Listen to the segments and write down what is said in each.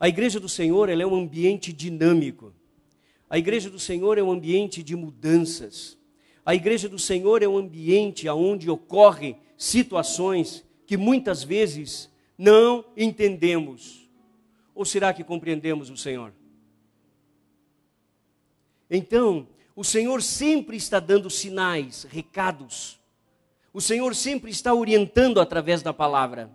A igreja do Senhor, ela é um ambiente dinâmico. A igreja do Senhor é um ambiente de mudanças. A igreja do Senhor é um ambiente onde ocorrem situações que muitas vezes não entendemos. Ou será que compreendemos o Senhor? Então, o Senhor sempre está dando sinais, recados. O Senhor sempre está orientando através da palavra.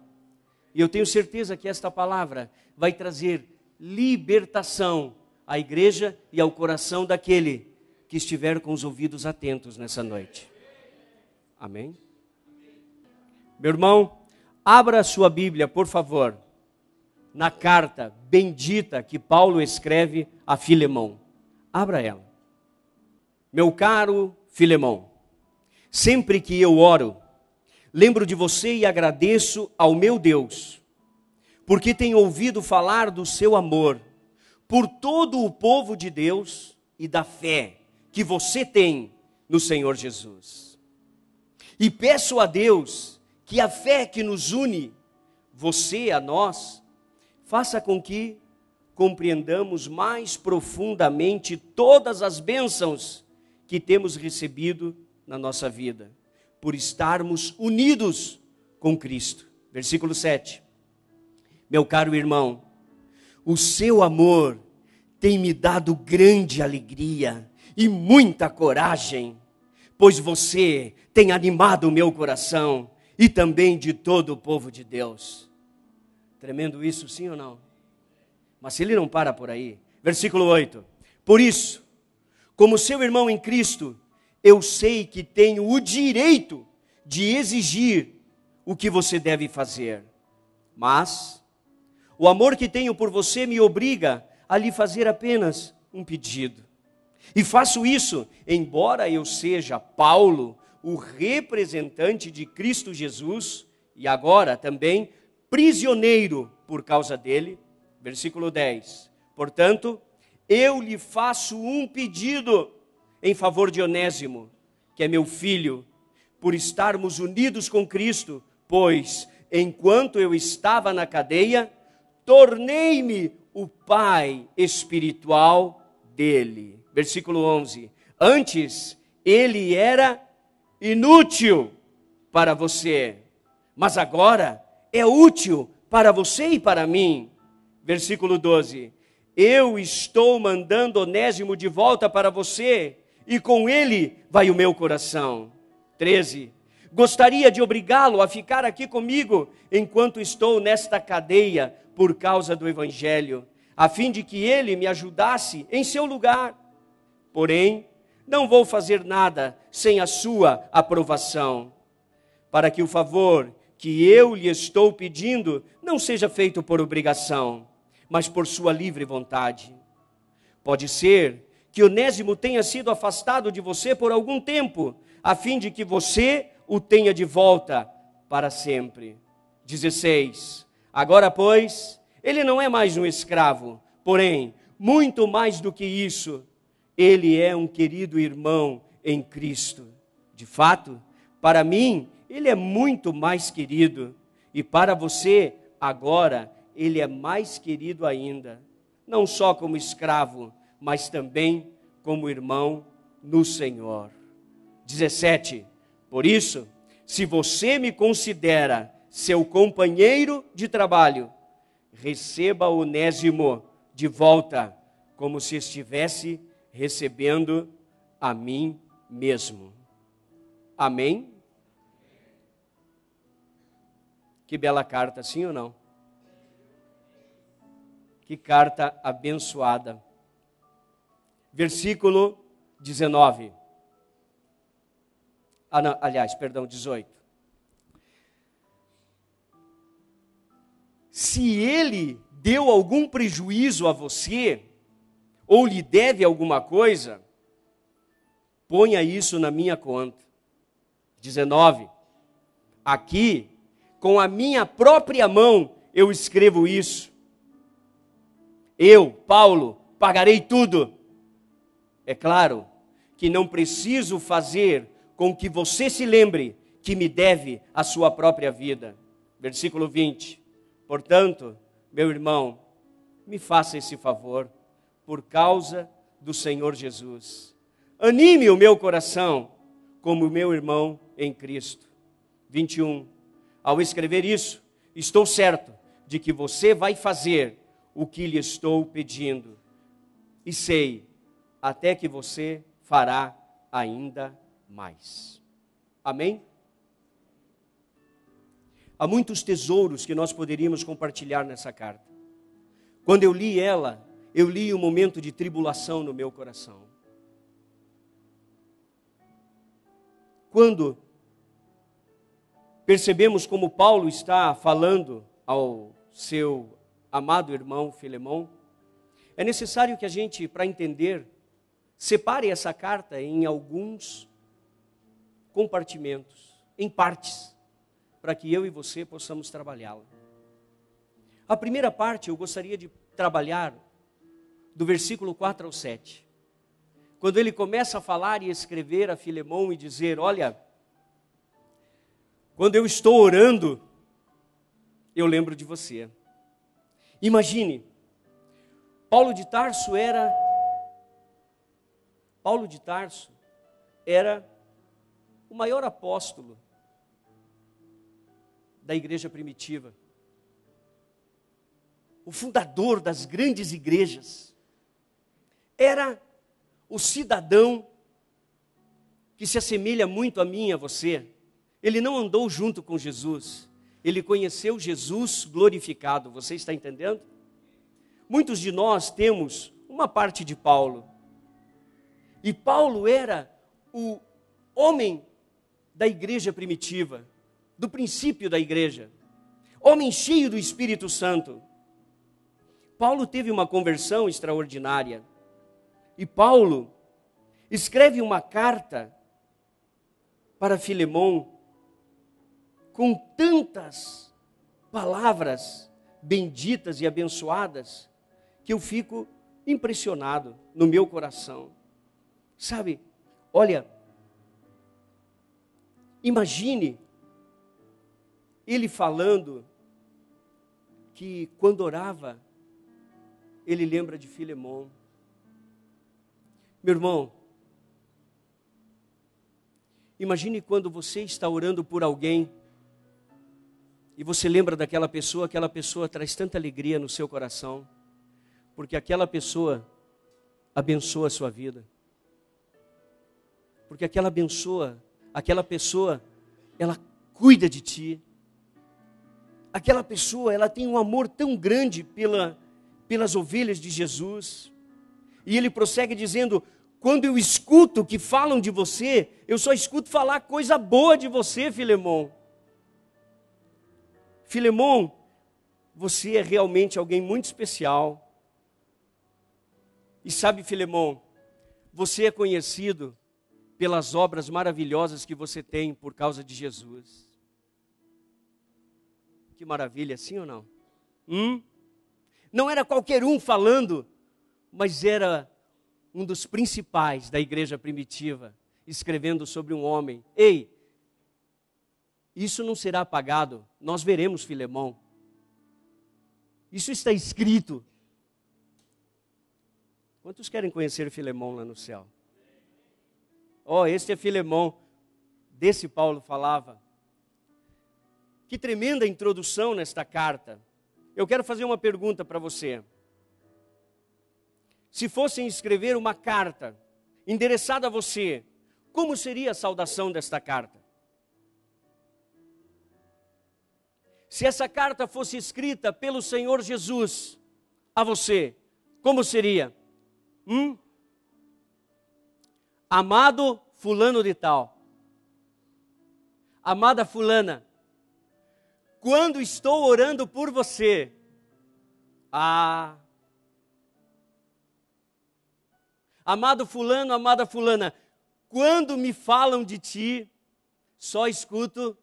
E eu tenho certeza que esta palavra vai trazer libertação à igreja e ao coração daquele que estiver com os ouvidos atentos nessa noite. Amém? Meu irmão, abra a sua Bíblia, por favor, na carta bendita que Paulo escreve a Filemão. Abra ela. Meu caro Filemão, sempre que eu oro, lembro de você e agradeço ao meu Deus, porque tenho ouvido falar do seu amor por todo o povo de Deus e da fé que você tem no Senhor Jesus. E peço a Deus que a fé que nos une, você a nós, faça com que compreendamos mais profundamente todas as bênçãos que temos recebido na nossa vida, por estarmos unidos com Cristo. Versículo 7. Meu caro irmão, o seu amor tem me dado grande alegria e muita coragem, pois você tem animado o meu coração e também de todo o povo de Deus. Tremendo isso, sim ou não? Mas ele não para por aí. Versículo 8. Por isso, como seu irmão em Cristo, eu sei que tenho o direito de exigir o que você deve fazer. Mas o amor que tenho por você me obriga a lhe fazer apenas um pedido. E faço isso, embora eu seja Paulo, o representante de Cristo Jesus, e agora também prisioneiro por causa dele. Versículo 10. Portanto, eu lhe faço um pedido em favor de Onésimo, que é meu filho, por estarmos unidos com Cristo, pois, enquanto eu estava na cadeia, tornei-me o pai espiritual dele. Versículo 11. Antes, ele era inútil para você, mas agora é útil para você e para mim. Versículo 12. Eu estou mandando Onésimo de volta para você, e com ele vai o meu coração. 13. Gostaria de obrigá-lo a ficar aqui comigo, enquanto estou nesta cadeia, por causa do Evangelho, a fim de que ele me ajudasse em seu lugar. Porém, não vou fazer nada sem a sua aprovação, para que o favor que eu lhe estou pedindo não seja feito por obrigação, mas por sua livre vontade. Pode ser que Onésimo tenha sido afastado de você por algum tempo, a fim de que você o tenha de volta para sempre. 16. Agora, pois, ele não é mais um escravo, porém, muito mais do que isso, ele é um querido irmão em Cristo. De fato, para mim, ele é muito mais querido, e para você, agora, ele é mais querido ainda, não só como escravo, mas também como irmão no Senhor. 17. Por isso, se você me considera seu companheiro de trabalho, receba Onésimo de volta, como se estivesse recebendo a mim mesmo. Amém? Que bela carta, sim ou não? Que carta abençoada. Versículo 19. 18. Se ele deu algum prejuízo a você, ou lhe deve alguma coisa, ponha isso na minha conta. 19. Aqui, com a minha própria mão, eu escrevo isso. Eu, Paulo, pagarei tudo. É claro que não preciso fazer com que você se lembre que me deve a sua própria vida. Versículo 20. Portanto, meu irmão, me faça esse favor, por causa do Senhor Jesus. Anime o meu coração, como o meu irmão em Cristo. 21. Ao escrever isso, estou certo de que você vai fazer o que lhe estou pedindo. E sei até que você fará ainda mais. Amém? Há muitos tesouros que nós poderíamos compartilhar nessa carta. Quando eu li ela, eu li um momento de tribulação no meu coração. Quando percebemos como Paulo está falando ao seu amado irmão Filemão, é necessário que a gente, para entender, separe essa carta em alguns compartimentos, em partes, para que eu e você possamos trabalhá-la. A primeira parte eu gostaria de trabalhar do versículo 4 ao 7. Quando ele começa a falar e escrever a Filemão e dizer, olha, quando eu estou orando, eu lembro de você. Imagine, Paulo de Tarso era o maior apóstolo da igreja primitiva. O fundador das grandes igrejas. Era o cidadão que se assemelha muito a mim e a você. Ele não andou junto com Jesus. Ele conheceu Jesus glorificado. Você está entendendo? Muitos de nós temos uma parte de Paulo. E Paulo era o homem da igreja primitiva, do princípio da igreja. Homem cheio do Espírito Santo. Paulo teve uma conversão extraordinária. E Paulo escreve uma carta para Filemão com tantas palavras benditas e abençoadas que eu fico impressionado no meu coração. Sabe, olha, imagine ele falando que quando orava, ele lembra de Filemão. Meu irmão, imagine quando você está orando por alguém e você lembra daquela pessoa traz tanta alegria no seu coração, porque aquela pessoa abençoa a sua vida. Porque aquela pessoa, ela cuida de ti. Aquela pessoa, ela tem um amor tão grande pelas ovelhas de Jesus. E ele prossegue dizendo, quando eu escuto que falam de você, eu só escuto falar coisa boa de você, Filemão. Filemão, você é realmente alguém muito especial. E sabe, Filemão, você é conhecido pelas obras maravilhosas que você tem por causa de Jesus. Que maravilha, sim ou não? Não era qualquer um falando, mas era um dos principais da igreja primitiva, escrevendo sobre um homem. Ei, isso não será apagado, nós veremos Filemão. Isso está escrito. Quantos querem conhecer Filemão lá no céu? Este é Filemão, desse Paulo falava. Que tremenda introdução nesta carta. Eu quero fazer uma pergunta para você. Se fossem escrever uma carta endereçada a você, como seria a saudação desta carta? Se essa carta fosse escrita pelo Senhor Jesus a você, como seria? Amado fulano de tal. Amada fulana, quando estou orando por você, amado fulano, amada fulana, quando me falam de ti, só escuto.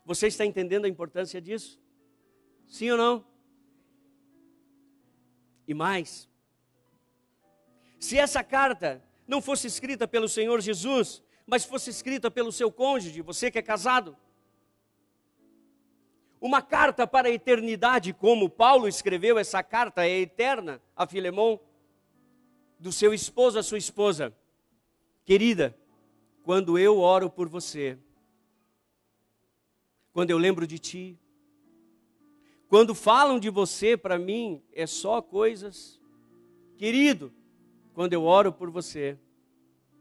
Você está entendendo a importância disso? Sim ou não? E mais, se essa carta não fosse escrita pelo Senhor Jesus, mas fosse escrita pelo seu cônjuge, você que é casado, uma carta para a eternidade, como Paulo escreveu, essa carta é eterna a Filemon, do seu esposo à sua esposa. Querida, quando eu oro por você, quando eu lembro de ti, quando falam de você para mim, é só coisas, querido, quando eu oro por você,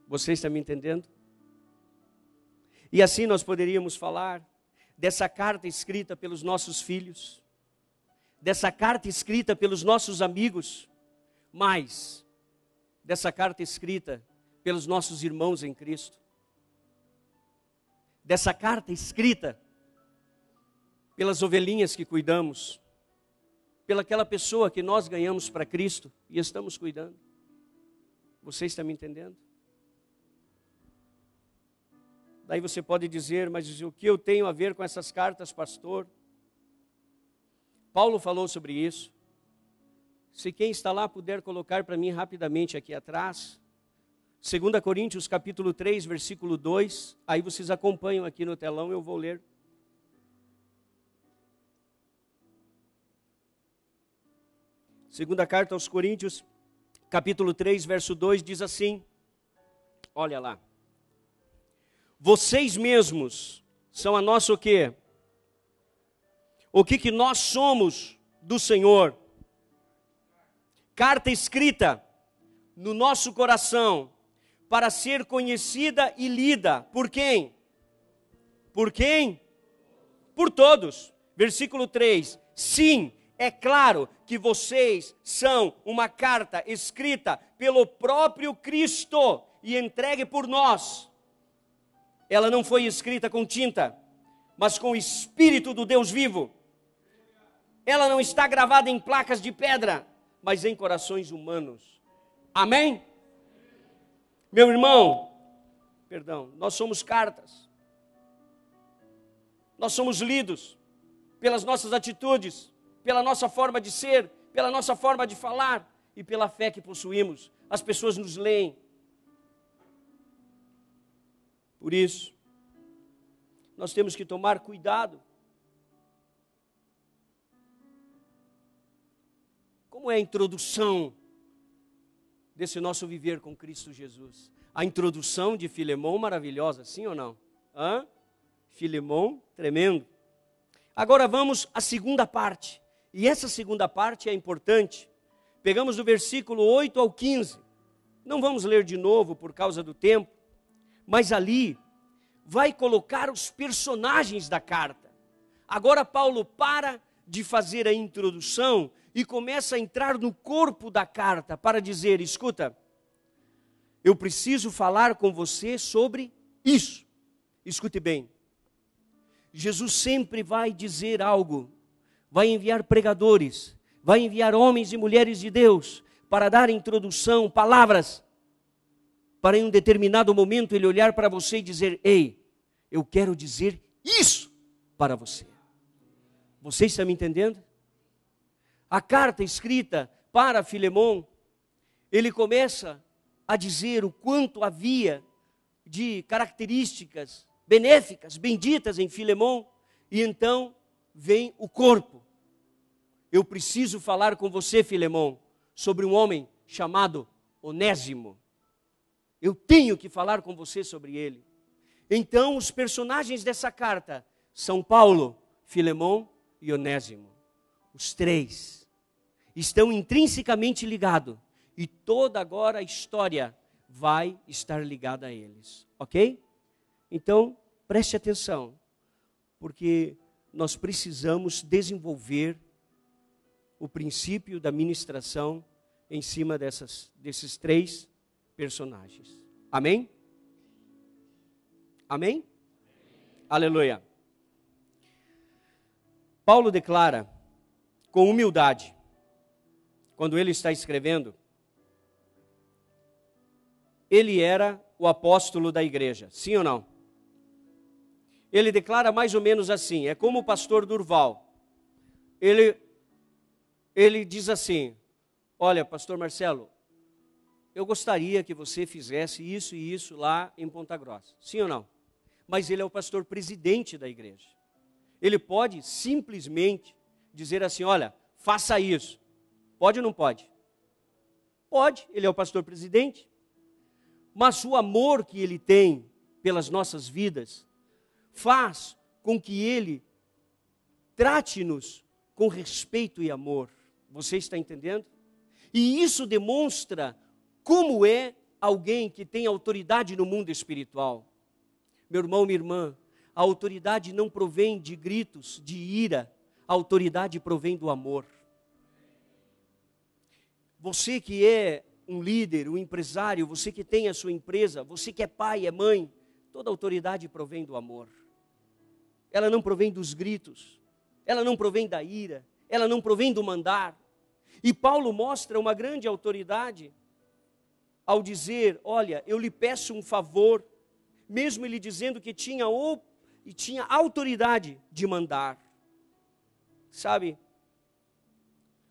você está me entendendo? E assim nós poderíamos falar dessa carta escrita pelos nossos filhos, dessa carta escrita pelos nossos amigos, mas dessa carta escrita pelos nossos irmãos em Cristo, dessa carta escrita pelas ovelhinhas que cuidamos, pelaquela pessoa que nós ganhamos para Cristo e estamos cuidando. Você está me entendendo? Daí você pode dizer, mas o que eu tenho a ver com essas cartas, pastor? Paulo falou sobre isso. Se quem está lá puder colocar para mim rapidamente aqui atrás, 2 Coríntios capítulo 3, versículo 2, aí vocês acompanham aqui no telão, eu vou ler. Segunda carta aos Coríntios, capítulo 3, verso 2, diz assim, olha lá. Vocês mesmos são a nossa o quê? O que nós somos do Senhor? Carta escrita no nosso coração, para ser conhecida e lida. Por quem? Por quem? Por todos. Versículo 3. Sim, é claro que vocês são uma carta escrita pelo próprio Cristo e entregue por nós. Ela não foi escrita com tinta, mas com o Espírito do Deus vivo. Ela não está gravada em placas de pedra, mas em corações humanos. Amém? Meu irmão, nós somos cartas. Nós somos lidos pelas nossas atitudes, pela nossa forma de ser, pela nossa forma de falar e pela fé que possuímos. As pessoas nos leem. Por isso, nós temos que tomar cuidado. Como é a introdução desse nosso viver com Cristo Jesus? A introdução de Filemon maravilhosa, sim ou não? Filemon, tremendo. Agora vamos à segunda parte. E essa segunda parte é importante. Pegamos do versículo 8 ao 15. Não vamos ler de novo por causa do tempo. Mas ali vai colocar os personagens da carta. Agora Paulo para de fazer a introdução e começa a entrar no corpo da carta para dizer, escuta, eu preciso falar com você sobre isso. Escute bem, Jesus sempre vai dizer algo, vai enviar pregadores, vai enviar homens e mulheres de Deus para dar introdução, palavras, para em um determinado momento ele olhar para você e dizer, ei, eu quero dizer isso para você. Você está me entendendo? A carta escrita para Filemon, ele começa a dizer o quanto havia de características benéficas, benditas em Filemon, e então vem o corpo. Eu preciso falar com você, Filemon, sobre um homem chamado Onésimo. Eu tenho que falar com você sobre ele. Então, os personagens dessa carta são Paulo, Filemon e Onésimo. Os três estão intrinsecamente ligados. E toda agora a história vai estar ligada a eles. Ok? Então, preste atenção. Porque nós precisamos desenvolver o princípio da ministração em cima desses três personagens. Amém? Amém? Aleluia. Paulo declara com humildade, quando ele está escrevendo, ele era o apóstolo da igreja, sim ou não? Ele declara mais ou menos assim, é como o pastor Durval. Ele diz assim, olha, pastor Marcelo, eu gostaria que você fizesse isso e isso lá em Ponta Grossa, sim ou não? Mas ele é o pastor presidente da igreja. Ele pode simplesmente dizer assim, olha, faça isso. Pode ou não pode? Pode, ele é o pastor presidente. Mas o amor que ele tem pelas nossas vidas faz com que ele trate-nos com respeito e amor. Você está entendendo? E isso demonstra como é alguém que tem autoridade no mundo espiritual. Meu irmão, minha irmã, a autoridade não provém de gritos, de ira. A autoridade provém do amor. Você que é um líder, um empresário, você que tem a sua empresa, você que é pai, é mãe, toda autoridade provém do amor. Ela não provém dos gritos, ela não provém da ira, ela não provém do mandar. E Paulo mostra uma grande autoridade ao dizer, olha, eu lhe peço um favor, mesmo ele dizendo que tinha autoridade de mandar. Sabe,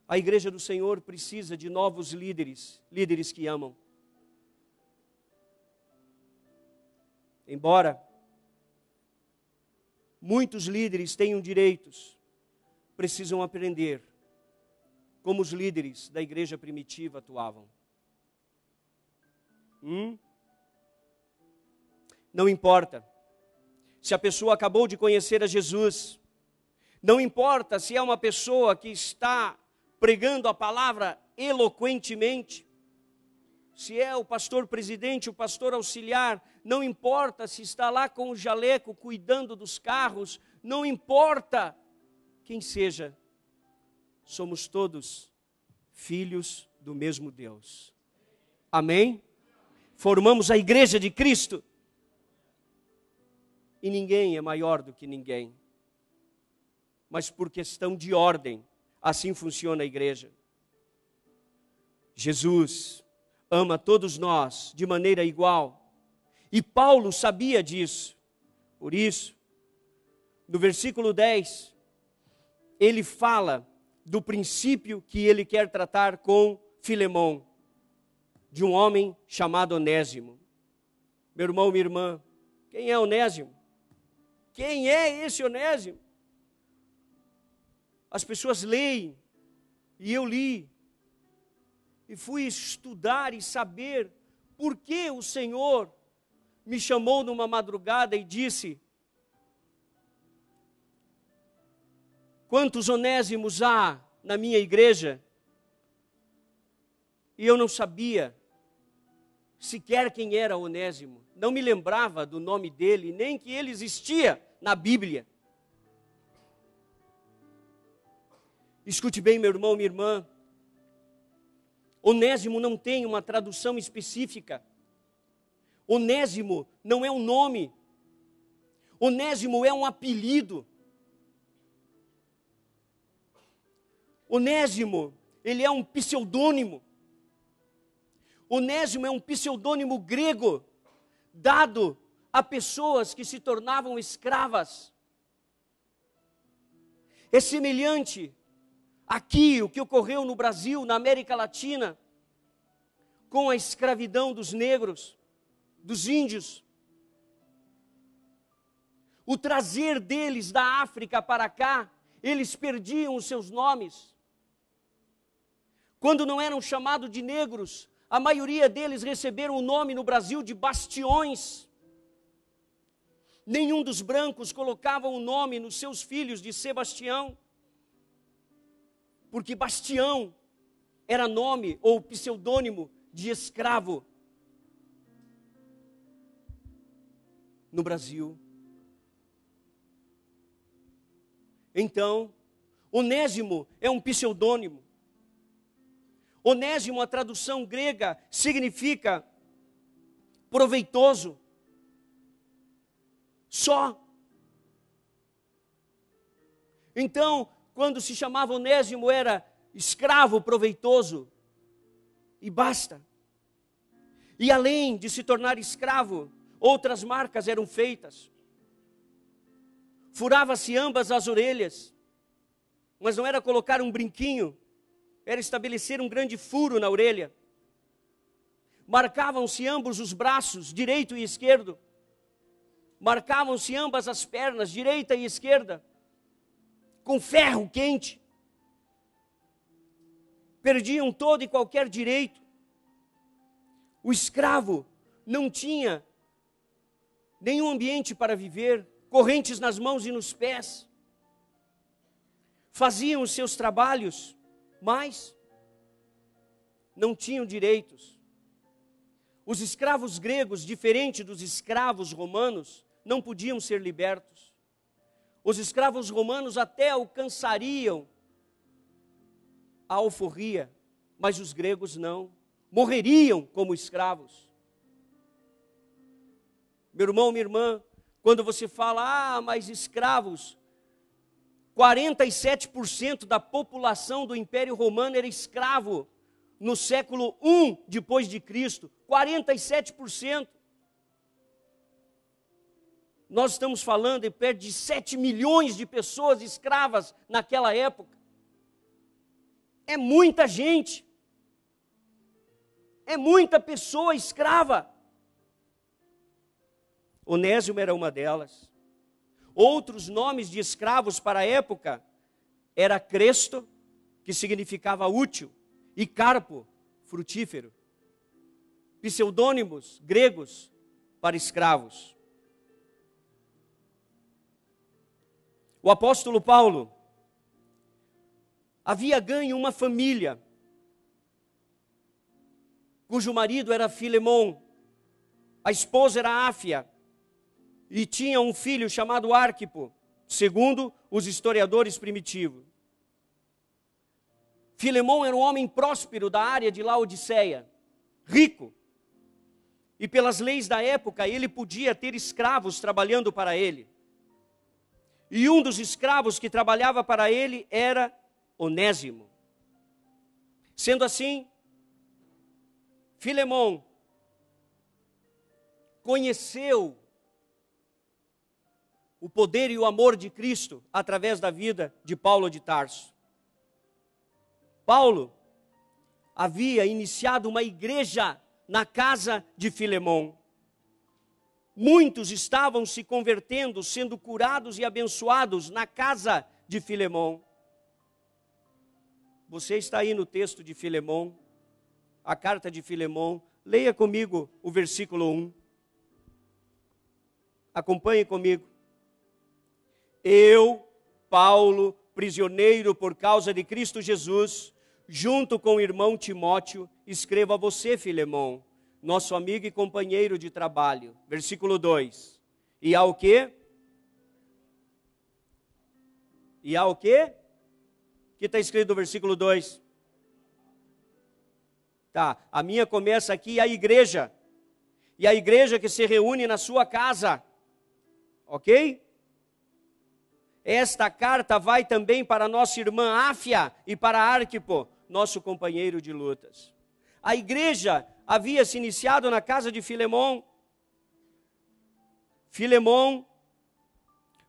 a igreja do Senhor precisa de novos líderes, líderes que amam. Embora muitos líderes tenham direitos, precisam aprender como os líderes da igreja primitiva atuavam. Não importa se a pessoa acabou de conhecer a Jesus, não importa se é uma pessoa que está pregando a palavra eloquentemente, se é o pastor presidente, o pastor auxiliar, não importa se está lá com o jaleco cuidando dos carros, não importa quem seja, somos todos filhos do mesmo Deus. Amém? Formamos a igreja de Cristo. E ninguém é maior do que ninguém. Mas por questão de ordem, assim funciona a igreja. Jesus ama todos nós de maneira igual. E Paulo sabia disso. Por isso, no versículo 10, ele fala do princípio que ele quer tratar com Filemão, de um homem chamado Onésimo. Meu irmão, minha irmã, quem é Onésimo? Quem é esse Onésimo? As pessoas leem, e eu li, e fui estudar e saber por que o Senhor me chamou numa madrugada e disse: quantos Onésimos há na minha igreja? E eu não sabia sequer quem era Onésimo, não me lembrava do nome dele, nem que ele existia na Bíblia. Escute bem, meu irmão, minha irmã, Onésimo não tem uma tradução específica. Onésimo não é um nome. Onésimo é um apelido. Onésimo, ele é um pseudônimo. Onésimo é um pseudônimo grego, dado a pessoas que se tornavam escravas. É semelhante aqui o que ocorreu no Brasil, na América Latina, com a escravidão dos negros, dos índios. O trazer deles da África para cá, eles perdiam os seus nomes. Quando não eram chamados de negros, a maioria deles receberam o nome no Brasil de bastiões. Nenhum dos brancos colocava o nome nos seus filhos de Sebastião, porque Bastião era nome ou pseudônimo de escravo no Brasil. Então, Onésimo é um pseudônimo. Onésimo, a tradução grega, significa proveitoso. Só. Então, quando se chamava Onésimo, era escravo proveitoso. E basta. E além de se tornar escravo, outras marcas eram feitas. Furava-se ambas as orelhas. Mas não era colocar um brinquinho, era estabelecer um grande furo na orelha. Marcavam-se ambos os braços, direito e esquerdo. Marcavam-se ambas as pernas, direita e esquerda. com ferro quente. Perdiam todo e qualquer direito. O escravo não tinha nenhum ambiente para viver, correntes nas mãos e nos pés. Faziam os seus trabalhos, mas não tinham direitos. Os escravos gregos, diferente dos escravos romanos, não podiam ser libertos. Os escravos romanos até alcançariam a alforria, mas os gregos não. Morreriam como escravos. Meu irmão, minha irmã, quando você fala, mas escravos, 47% da população do Império Romano era escravo no século I depois de Cristo. 47%. Nós estamos falando de perto de 7 milhões de pessoas escravas naquela época. É muita gente. É muita pessoa escrava. Onésimo era uma delas. Outros nomes de escravos para a época era Cresto, que significava útil, e Carpo, frutífero. Pseudônimos gregos para escravos. O apóstolo Paulo havia ganho uma família, cujo marido era Filemon, a esposa era Áfia, e tinha um filho chamado Arquipo, segundo os historiadores primitivos. Filemon era um homem próspero da área de Laodiceia, rico, e pelas leis da época ele podia ter escravos trabalhando para ele. E um dos escravos que trabalhava para ele era Onésimo. Sendo assim, Filemon conheceu o poder e o amor de Cristo através da vida de Paulo de Tarso. Paulo havia iniciado uma igreja na casa de Filemon. Muitos estavam se convertendo, sendo curados e abençoados na casa de Filemon. Você está aí no texto de Filemon, a carta de Filemon. Leia comigo o versículo 1. Acompanhe comigo. Eu, Paulo, prisioneiro por causa de Cristo Jesus, junto com o irmão Timóteo, escrevo a você, Filemon, nosso amigo e companheiro de trabalho. Versículo 2. E ao quê? E ao quê? O que está escrito no versículo 2? Tá, a minha começa aqui, a igreja. E a igreja que se reúne na sua casa. Ok? Esta carta vai também para nossa irmã Áfia e para Arquipo, nosso companheiro de lutas. A igreja havia se iniciado na casa de Filemon. Filemon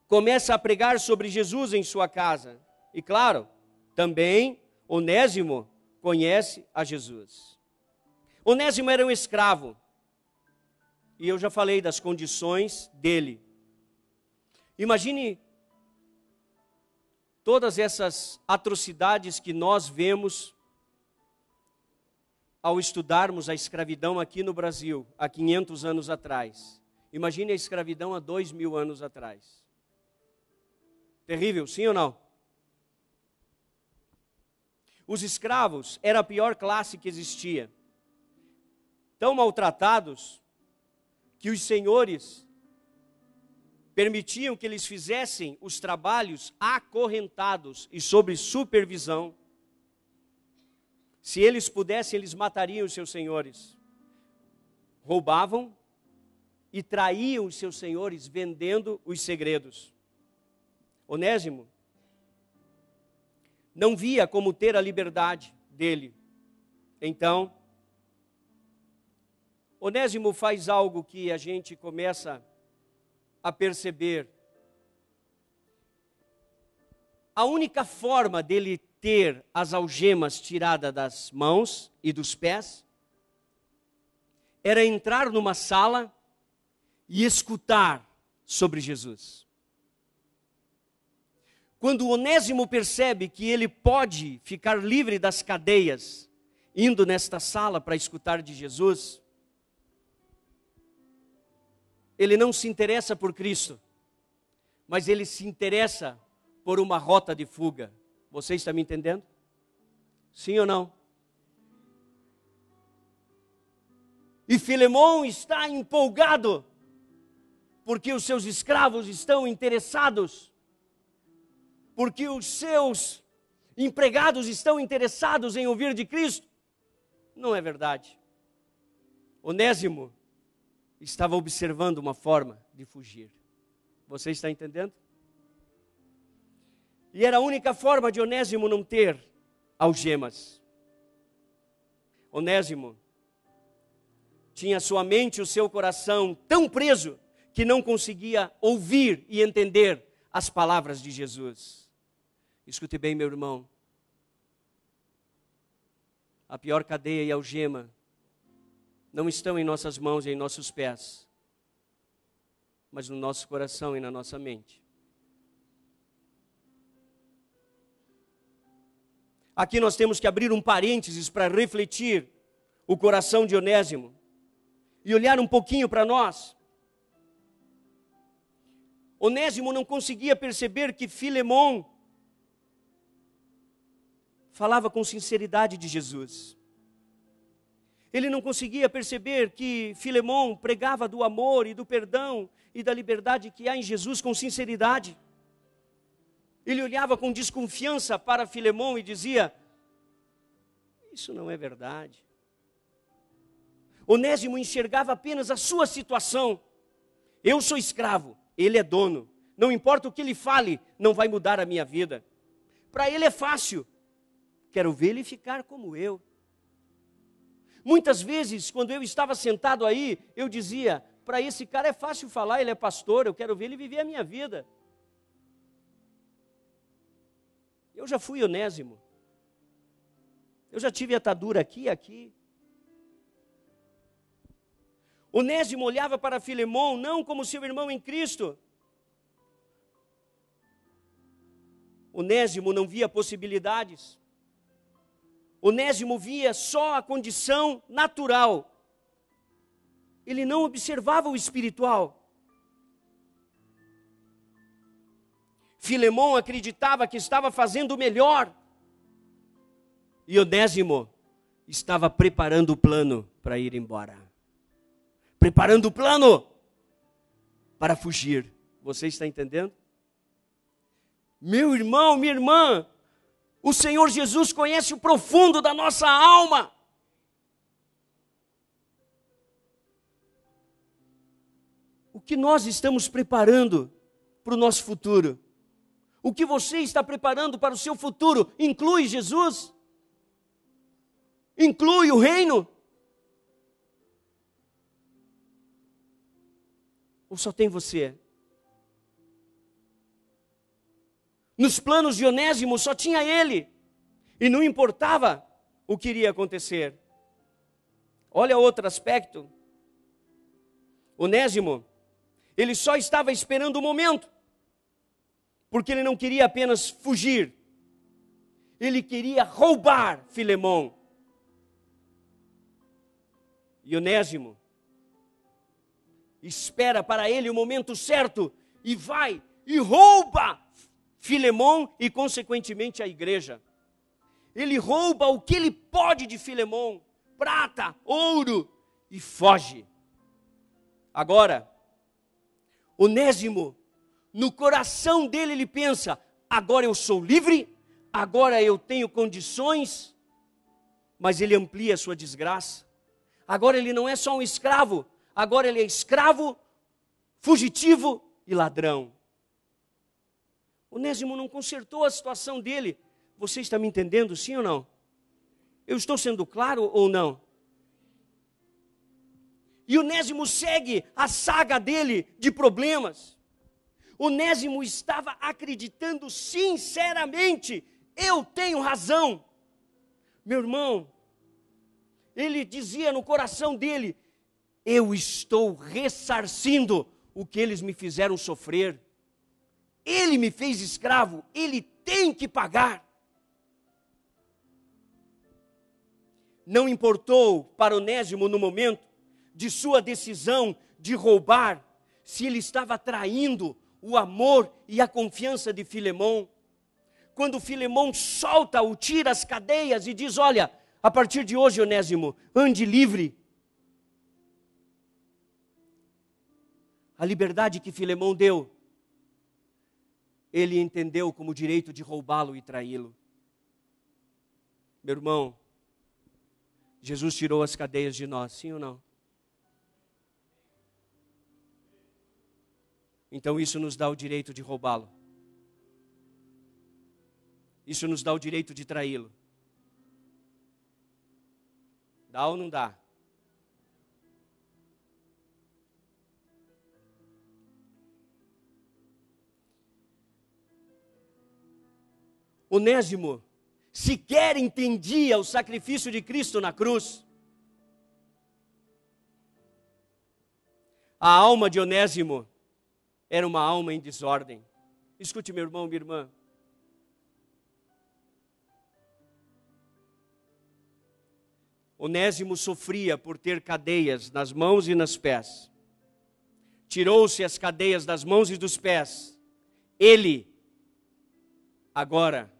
começa a pregar sobre Jesus em sua casa. E claro, também Onésimo conhece a Jesus. Onésimo era um escravo. E eu já falei das condições dele. Imagine todas essas atrocidades que nós vemos ao estudarmos a escravidão aqui no Brasil, há 500 anos atrás. Imagine a escravidão há 2000 anos atrás. Terrível, sim ou não? Os escravos eram a pior classe que existia. Tão maltratados que os senhores permitiam que eles fizessem os trabalhos acorrentados e sob supervisão. Se eles pudessem, eles matariam os seus senhores. Roubavam e traíam os seus senhores, vendendo os segredos. Onésimo não via como ter a liberdade dele. Então, Onésimo faz algo que a gente começa a perceber. A única forma dele ter as algemas tiradas das mãos e dos pés era entrar numa sala e escutar sobre Jesus. Quando Onésimo percebe que ele pode ficar livre das cadeias, indo nesta sala para escutar de Jesus, ele não se interessa por Cristo, mas ele se interessa por uma rota de fuga. Você está me entendendo? Sim ou não? E Filemão está empolgado, porque os seus escravos estão interessados, porque os seus empregados estão interessados em ouvir de Cristo. Não é verdade. Onésimo estava observando uma forma de fugir. Você está entendendo? E era a única forma de Onésimo não ter algemas. Onésimo tinha sua mente e o seu coração tão preso que não conseguia ouvir e entender as palavras de Jesus. Escute bem, meu irmão. A pior cadeia e algema não estão em nossas mãos e em nossos pés, mas no nosso coração e na nossa mente. Aqui nós temos que abrir um parênteses para refletir o coração de Onésimo e olhar um pouquinho para nós. Onésimo não conseguia perceber que Filemão falava com sinceridade de Jesus. Ele não conseguia perceber que Filemão pregava do amor e do perdão e da liberdade que há em Jesus com sinceridade. Ele olhava com desconfiança para Filemão e dizia: isso não é verdade. Onésimo enxergava apenas a sua situação. Eu sou escravo, ele é dono. Não importa o que ele fale, não vai mudar a minha vida. Para ele é fácil. Quero ver ele ficar como eu. Muitas vezes, quando eu estava sentado aí, eu dizia: para esse cara é fácil falar, ele é pastor, eu quero ver ele viver a minha vida. Eu já fui Onésimo. Eu já tive atadura aqui e aqui. Onésimo olhava para Filemão não como seu irmão em Cristo. Onésimo não via possibilidades. Onésimo via só a condição natural. Ele não observava o espiritual. Filemão acreditava que estava fazendo o melhor. E Onésimo estava preparando o plano para ir embora. Preparando o plano para fugir. Você está entendendo? Meu irmão, minha irmã, o Senhor Jesus conhece o profundo da nossa alma. O que nós estamos preparando para o nosso futuro? O que você está preparando para o seu futuro inclui Jesus? Inclui o reino? Ou só tem você? Nos planos de Onésimo só tinha ele. E não importava o que iria acontecer. Olha outro aspecto. Onésimo, ele só estava esperando o momento. Porque ele não queria apenas fugir. Ele queria roubar Filemão. E Onésimo espera para ele o momento certo e vai e rouba Filemão e consequentemente a igreja. Ele rouba o que ele pode de Filemão, prata, ouro, e foge. Agora, Onésimo, no coração dele ele pensa: agora eu sou livre, agora eu tenho condições, mas ele amplia a sua desgraça. Agora ele não é só um escravo, agora ele é escravo, fugitivo e ladrão. Onésimo não consertou a situação dele. Você está me entendendo, sim ou não? Eu estou sendo claro ou não? E Onésimo segue a saga dele de problemas. Onésimo estava acreditando sinceramente: eu tenho razão. Meu irmão, ele dizia no coração dele: eu estou ressarcindo o que eles me fizeram sofrer. ele me fez escravo, ele tem que pagar. Não importou para Onésimo no momento de sua decisão de roubar, se ele estava traindo o amor e a confiança de Filemão. Quando Filemão solta-o, tira as cadeias e diz: olha, a partir de hoje, Onésimo, ande livre. A liberdade que Filemão deu, ele entendeu como direito de roubá-lo e traí-lo. Meu irmão, Jesus tirou as cadeias de nós, sim ou não? Então isso nos dá o direito de roubá-lo. Isso nos dá o direito de traí-lo. Dá ou não dá? Onésimo sequer entendia o sacrifício de Cristo na cruz. A alma de Onésimo era uma alma em desordem. Escute, meu irmão, minha irmã. Onésimo sofria por ter cadeias nas mãos e nos pés. Tirou-se as cadeias das mãos e dos pés. Ele, agora,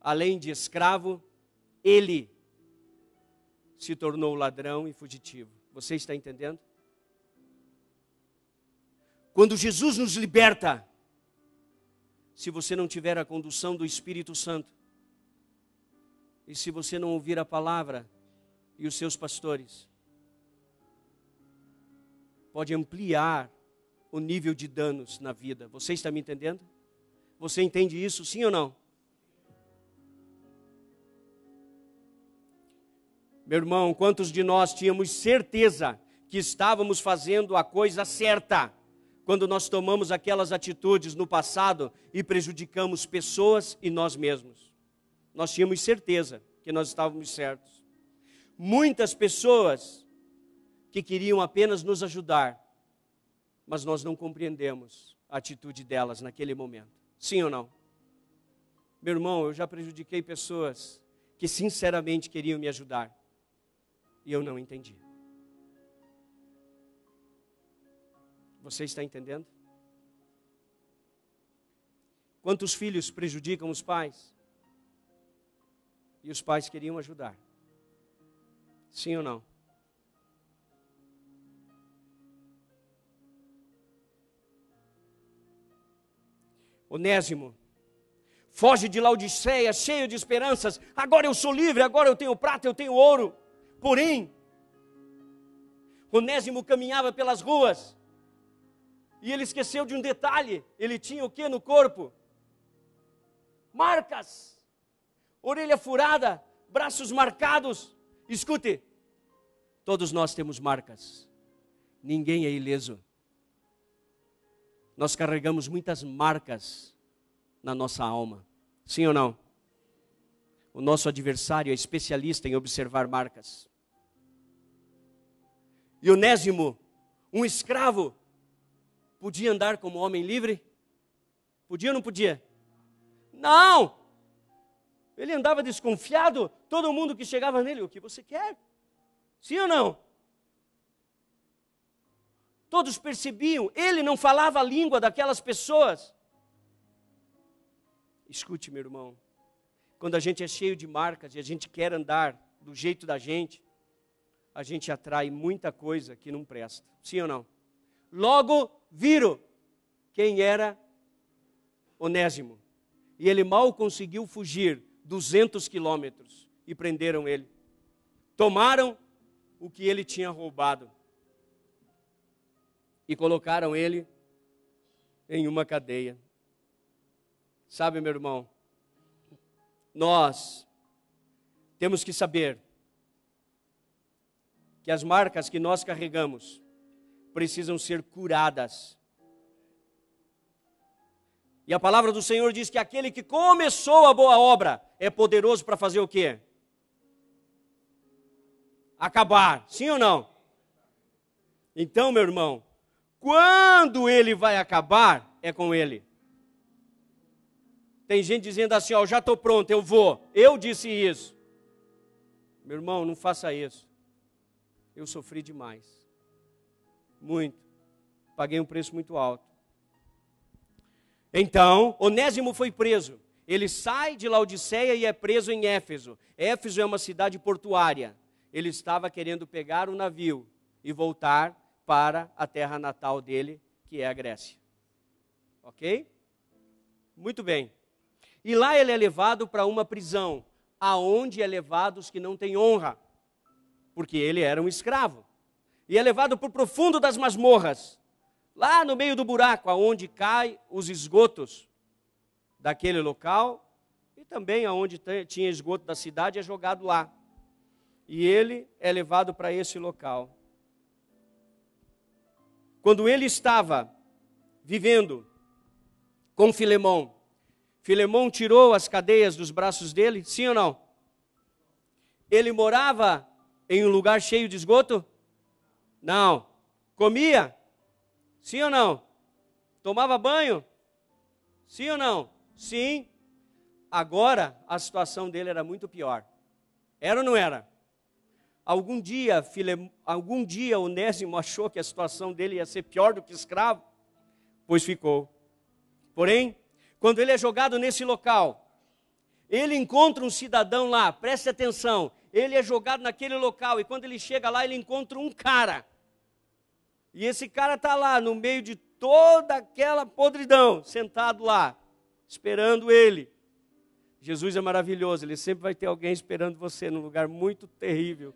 além de escravo, ele se tornou ladrão e fugitivo. Você está entendendo? Quando Jesus nos liberta, se você não tiver a condução do Espírito Santo, e se você não ouvir a palavra e os seus pastores, pode ampliar o nível de danos na vida. Você está me entendendo? Você entende isso, sim ou não? Meu irmão, quantos de nós tínhamos certeza que estávamos fazendo a coisa certa quando nós tomamos aquelas atitudes no passado e prejudicamos pessoas e nós mesmos? Nós tínhamos certeza que nós estávamos certos. Muitas pessoas que queriam apenas nos ajudar, mas nós não compreendemos a atitude delas naquele momento. Sim ou não? Meu irmão, eu já prejudiquei pessoas que sinceramente queriam me ajudar e eu não entendi. Você está entendendo? Quantos filhos prejudicam os pais? E os pais queriam ajudar. Sim ou não? Onésimo foge de Laodiceia, cheio de esperanças. Agora eu sou livre, agora eu tenho prata, eu tenho ouro. Porém, Onésimo caminhava pelas ruas e ele esqueceu de um detalhe. Ele tinha o que no corpo? Marcas. Orelha furada, braços marcados. Escute, todos nós temos marcas. Ninguém é ileso. Nós carregamos muitas marcas na nossa alma. Sim ou não? O nosso adversário é especialista em observar marcas. E Onésimo, um escravo, podia andar como homem livre? Podia ou não podia? Não! Ele andava desconfiado, todo mundo que chegava nele: o que você quer? Sim ou não? Todos percebiam, ele não falava a língua daquelas pessoas. Escute, meu irmão, quando a gente é cheio de marcas e a gente quer andar do jeito da gente, a gente atrai muita coisa que não presta. Sim ou não? Logo viram quem era Onésimo. E ele mal conseguiu fugir 200 quilômetros e prenderam ele. Tomaram o que ele tinha roubado e colocaram ele em uma cadeia. Sabe, meu irmão, nós temos que saber que as marcas que nós carregamos precisam ser curadas. E a palavra do Senhor diz que aquele que começou a boa obra é poderoso para fazer o quê? Acabar. Sim ou não? Então, meu irmão, quando ele vai acabar, é com ele. Tem gente dizendo assim, ó, já estou pronto, eu vou. Eu disse isso. Meu irmão, não faça isso. Eu sofri demais. Muito. Paguei um preço muito alto. Então, Onésimo foi preso. Ele sai de Laodiceia e é preso em Éfeso. Éfeso é uma cidade portuária. Ele estava querendo pegar um navio e voltar para a terra natal dele, que é a Grécia. Ok? Muito bem. E lá ele é levado para uma prisão, aonde é levado os que não têm honra, porque ele era um escravo. E é levado para o profundo das masmorras, lá no meio do buraco, aonde caem os esgotos daquele local, e também aonde tinha esgoto da cidade, é jogado lá. E ele é levado para esse local. Quando ele estava vivendo com Filemão, Filemão tirou as cadeias dos braços dele, sim ou não? Ele morava em um lugar cheio de esgoto? Não. Comia? Sim ou não? Tomava banho? Sim ou não? Sim. Agora a situação dele era muito pior. Era ou não era? Algum dia Onésimo achou que a situação dele ia ser pior do que escravo, pois ficou. Porém, quando ele é jogado nesse local, ele encontra um cidadão lá, preste atenção, ele é jogado naquele local e quando ele chega lá, ele encontra um cara. E esse cara está lá no meio de toda aquela podridão, sentado lá, esperando ele. Jesus é maravilhoso, ele sempre vai ter alguém esperando você num lugar muito terrível.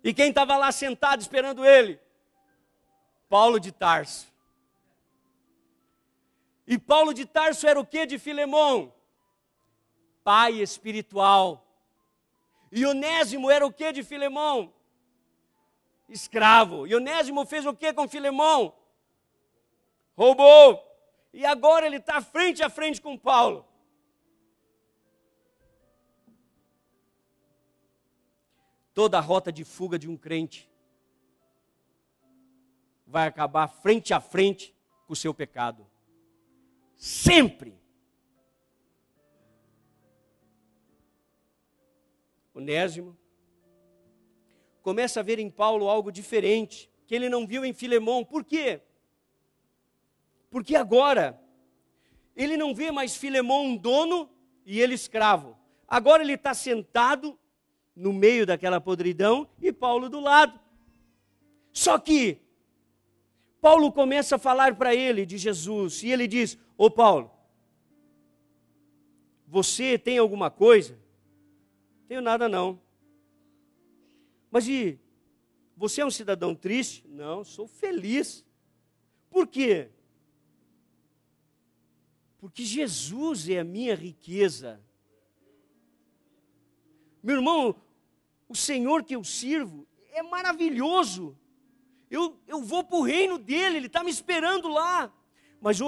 E quem estava lá sentado esperando ele? Paulo de Tarso. E Paulo de Tarso era o que de Filemão? Pai espiritual. E Onésimo era o que de Filemão? Escravo. E Onésimo fez o que com Filemão? Roubou. E agora ele está frente a frente com Paulo. Toda a rota de fuga de um crente vai acabar frente a frente com o seu pecado. Sempre. Onésimo começa a ver em Paulo algo diferente, que ele não viu em Filemão. Por quê? Porque agora ele não vê mais Filemão um dono e ele escravo. Agora ele está sentado no meio daquela podridão e Paulo do lado. Só que Paulo começa a falar para ele de Jesus e ele diz: ô Paulo, você tem alguma coisa? Tenho nada não. Mas e você é um cidadão triste? Não, sou feliz. Por quê? Porque Jesus é a minha riqueza. Meu irmão, o Senhor que eu sirvo é maravilhoso. Eu vou para o reino dele, ele está me esperando lá. Mas,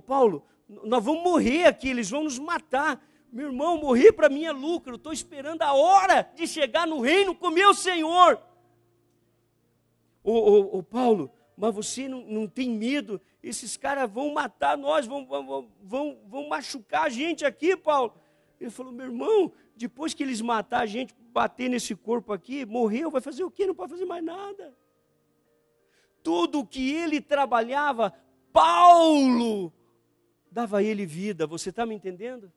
Paulo, nós vamos morrer aqui, eles vão nos matar. Meu irmão, morrer para mim é lucro, eu estou esperando a hora de chegar no reino com meu Senhor. Paulo, mas você não tem medo? Esses caras vão matar nós, vão machucar a gente aqui, Paulo. Ele falou: meu irmão, depois que eles matar a gente, bater nesse corpo aqui, morreu, vai fazer o quê? Não pode fazer mais nada. Tudo que ele trabalhava, Paulo dava a ele vida. Você está me entendendo?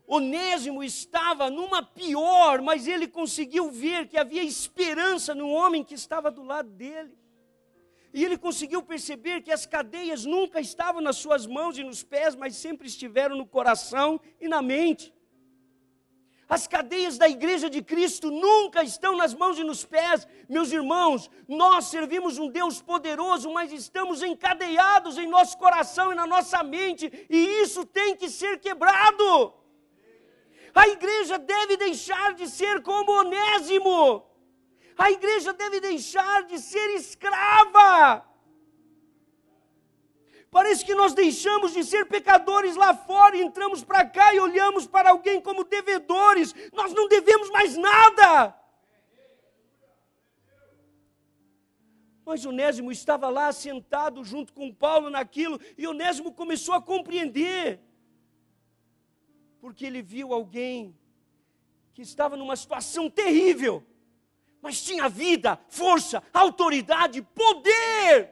Onésimo estava numa pior, mas ele conseguiu ver que havia esperança no homem que estava do lado dele. E ele conseguiu perceber que as cadeias nunca estavam nas suas mãos e nos pés, mas sempre estiveram no coração e na mente. As cadeias da igreja de Cristo nunca estão nas mãos e nos pés. Meus irmãos, nós servimos um Deus poderoso, mas estamos encadeados em nosso coração e na nossa mente, e isso tem que ser quebrado. A igreja deve deixar de ser como Onésimo. A igreja deve deixar de ser escrava. Parece que nós deixamos de ser pecadores lá fora e entramos para cá e olhamos para alguém como devedores. Nós não devemos mais nada. Mas Onésimo estava lá sentado junto com Paulo naquilo, e Onésimo começou a compreender porque ele viu alguém que estava numa situação terrível, mas tinha vida, força, autoridade, poder.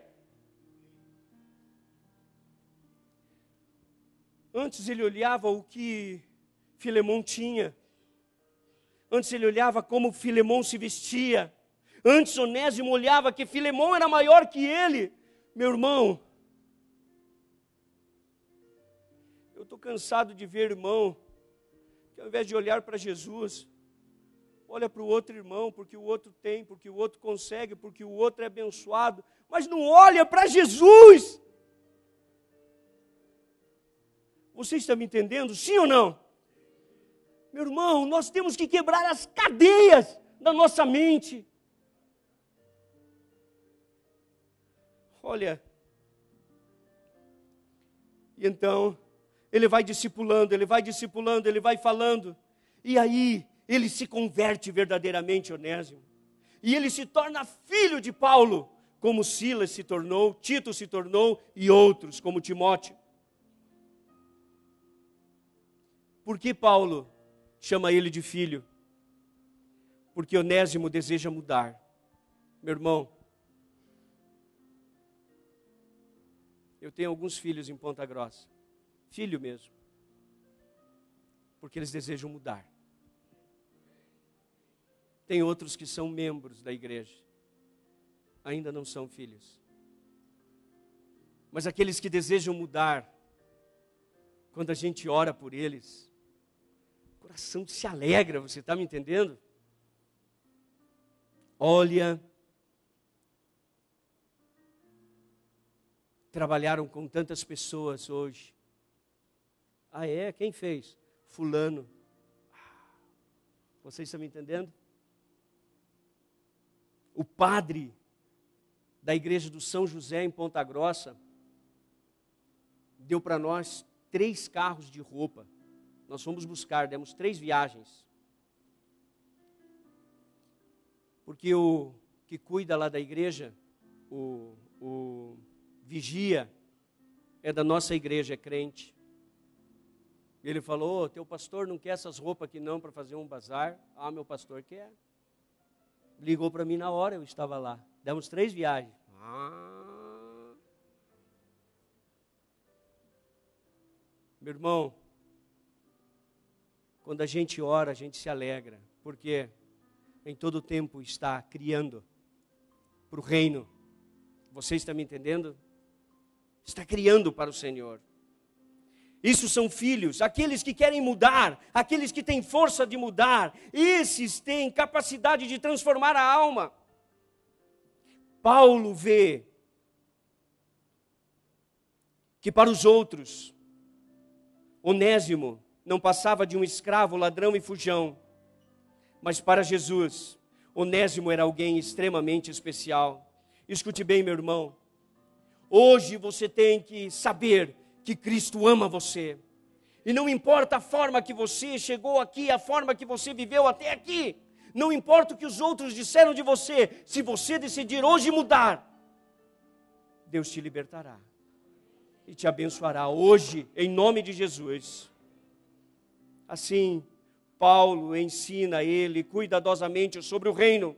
Antes ele olhava o que Filemão tinha. Antes ele olhava como Filemão se vestia. Antes Onésimo olhava que Filemão era maior que ele. Meu irmão, eu estou cansado de ver irmão que ao invés de olhar para Jesus, olha para o outro irmão, porque o outro tem, porque o outro consegue, porque o outro é abençoado, mas não olha para Jesus. Você está me entendendo? Sim ou não? Meu irmão, nós temos que quebrar as cadeias da nossa mente. Olha, e então, ele vai discipulando, ele vai falando, e aí, ele se converte verdadeiramente, Onésimo, e ele se torna filho de Paulo, como Silas se tornou, Tito se tornou, e outros, como Timóteo. Por que Paulo chama ele de filho? Porque Onésimo deseja mudar. Meu irmão, eu tenho alguns filhos em Ponta Grossa, filho mesmo, porque eles desejam mudar. Tem outros que são membros da igreja, ainda não são filhos. Mas aqueles que desejam mudar, quando a gente ora por eles, o coração se alegra, você está me entendendo? Olha, trabalharam com tantas pessoas hoje. Ah, é? Quem fez? Fulano. Vocês estão me entendendo? O padre da igreja do São José em Ponta Grossa deu para nós 3 carros de roupa. Nós fomos buscar, demos 3 viagens. Porque o que cuida lá da igreja, o vigia, é da nossa igreja, é crente. E ele falou: teu pastor não quer essas roupas aqui não para fazer um bazar? Ah, meu pastor quer. Ligou para mim na hora, eu estava lá. Demos 3 viagens. Meu irmão, quando a gente ora, a gente se alegra, porque em todo tempo está criando para o reino. Você está me entendendo? Está criando para o Senhor. Isso são filhos, aqueles que querem mudar, aqueles que têm força de mudar, esses têm capacidade de transformar a alma. Paulo vê que para os outros, Onésimo não passava de um escravo, ladrão e fujão, mas para Jesus, Onésimo era alguém extremamente especial. Escute bem, meu irmão, hoje você tem que saber que Cristo ama você. E não importa a forma que você chegou aqui, a forma que você viveu até aqui. Não importa o que os outros disseram de você. Se você decidir hoje mudar, Deus te libertará. E te abençoará hoje, em nome de Jesus. Assim, Paulo ensina ele cuidadosamente sobre o reino.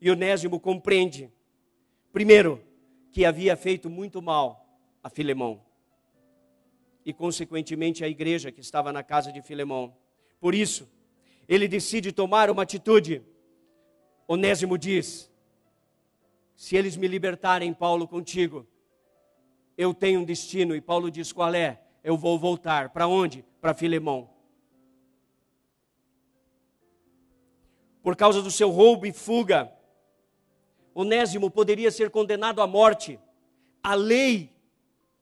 E Onésimo compreende, primeiro, que havia feito muito mal a Filemão. E, consequentemente, a igreja que estava na casa de Filemão. Por isso, ele decide tomar uma atitude. Onésimo diz: se eles me libertarem, Paulo, contigo, eu tenho um destino. E Paulo diz: qual é? Eu vou voltar. Para onde? Para Filemão. Por causa do seu roubo e fuga, Onésimo poderia ser condenado à morte. A lei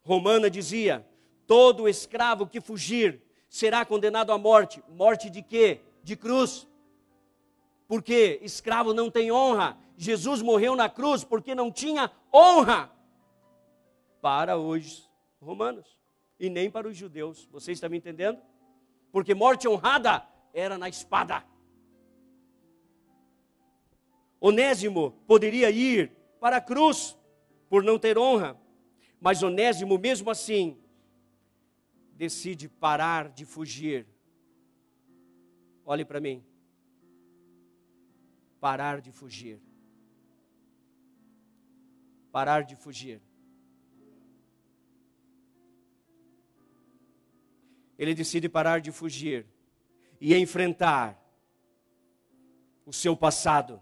romana dizia: todo escravo que fugir será condenado à morte. Morte de quê? De cruz. Porque escravo não tem honra. Jesus morreu na cruz porque não tinha honra para os romanos e nem para os judeus. Você está me entendendo? Porque morte honrada era na espada. Onésimo poderia ir para a cruz por não ter honra, mas Onésimo mesmo assim decide parar de fugir olhe para mim, parar de fugir. Parar de fugir. Ele decide parar de fugir e enfrentar o seu passado,